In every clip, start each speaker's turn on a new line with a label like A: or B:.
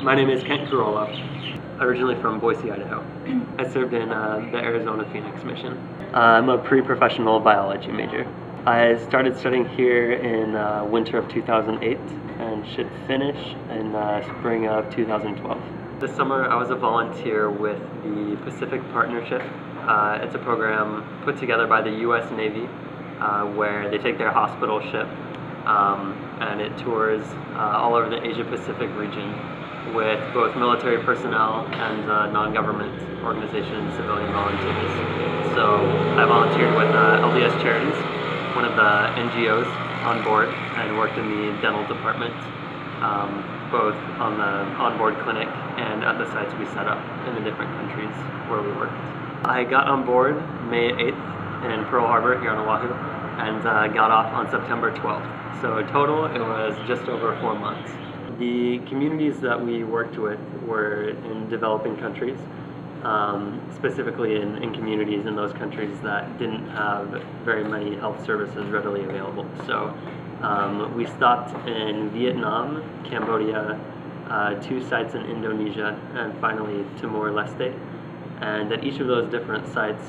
A: My name is Kent Carollo, originally from Boise, Idaho. I served in the Arizona Phoenix mission. I'm a pre-professional biology major. I started studying here in winter of 2008 and should finish in spring of 2012. This summer I was a volunteer with the Pacific Partnership. It's a program put together by the U.S. Navy where they take their hospital ship and it tours all over the Asia-Pacific region with both military personnel and non-government organizations, civilian volunteers. So I volunteered with LDS Charities, one of the NGOs on board, and worked in the dental department, both on the onboard clinic and at the sites we set up in the different countries where we worked. I got on board May 8th in Pearl Harbor here on Oahu and got off on September 12th. So in total it was just over 4 months. The communities that we worked with were in developing countries, specifically in communities in those countries that didn't have very many health services readily available. So we stopped in Vietnam, Cambodia, 2 sites in Indonesia, and finally Timor-Leste. And at each of those different sites,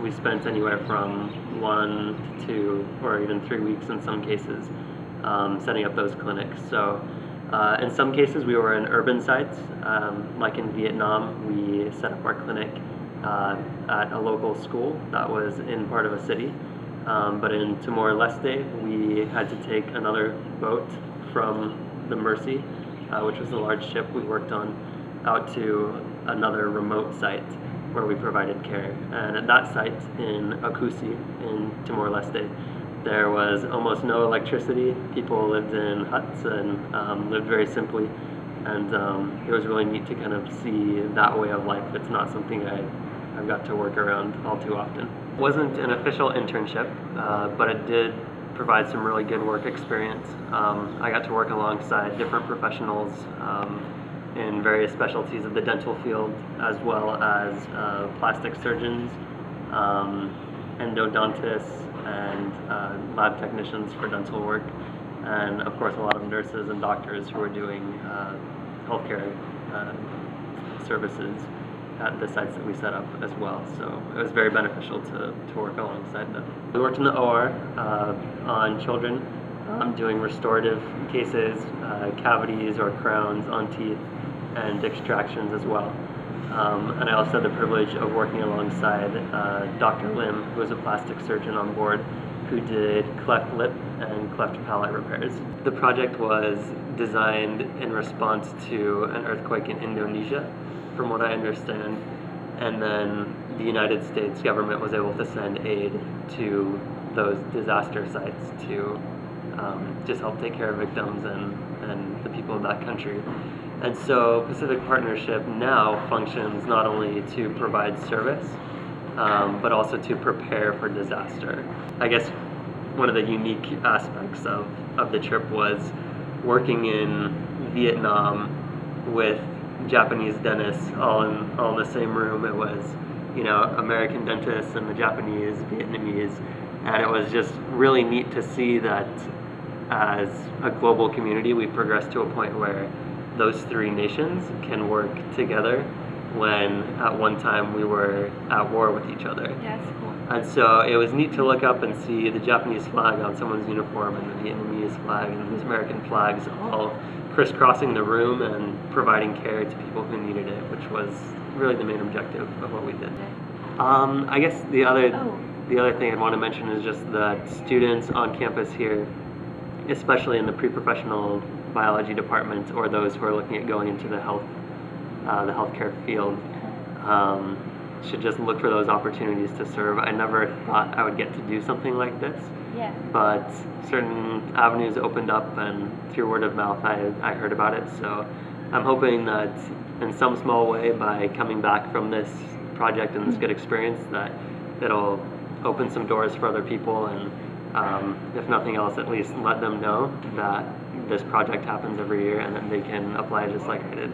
A: we spent anywhere from 1 to 2 or even 3 weeks in some cases setting up those clinics. So in some cases we were in urban sites, like in Vietnam we set up our clinic at a local school that was in part of a city. But in Timor-Leste we had to take another boat from the Mercy, which was the large ship we worked on, out to another remote site where we provided care. And at that site in Akusi in Timor-Leste, there was almost no electricity. People lived in huts and lived very simply. And it was really neat to kind of see that way of life. It's not something I've got to work around all too often. It wasn't an official internship, but it did provide some really good work experience. I got to work alongside different professionals in various specialties of the dental field, as well as plastic surgeons, endodontists, and lab technicians for dental work, and of course a lot of nurses and doctors who are doing healthcare services at the sites that we set up as well. So it was very beneficial to work alongside them. We worked in the OR on children, doing restorative cases, cavities or crowns on teeth, and extractions as well. And I also had the privilege of working alongside Dr. Lim, who was a plastic surgeon on board, who did cleft lip and cleft palate repairs. The project was designed in response to an earthquake in Indonesia, from what I understand, and then the United States government was able to send aid to those disaster sites to just help take care of victims and the people of that country. And so Pacific Partnership now functions not only to provide service, but also to prepare for disaster. I guess one of the unique aspects of the trip was working in Vietnam with Japanese dentists all in the same room. It was, you know, American dentists and the Japanese, Vietnamese, and it was just really neat to see that as a global community we've progressed to a point where those 3 nations can work together when at one time we were at war with each other.
B: Yeah, that's cool.
A: And so it was neat to look up and see the Japanese flag on someone's uniform and the Vietnamese flag and these American flags all crisscrossing the room and providing care to people who needed it, which was really the main objective of what we did. I guess the other thing I'd want to mention is just that students on campus here, especially in the pre-professional biology department or those who are looking at going into the healthcare field, should just look for those opportunities to serve. I never thought I would get to do something like this, but certain avenues opened up, and through word of mouth I heard about it. So I'm hoping that in some small way, by coming back from this project and this good experience, that it'll open some doors for other people, and if nothing else, at least let them know that this project happens every year and that they can apply just like I did.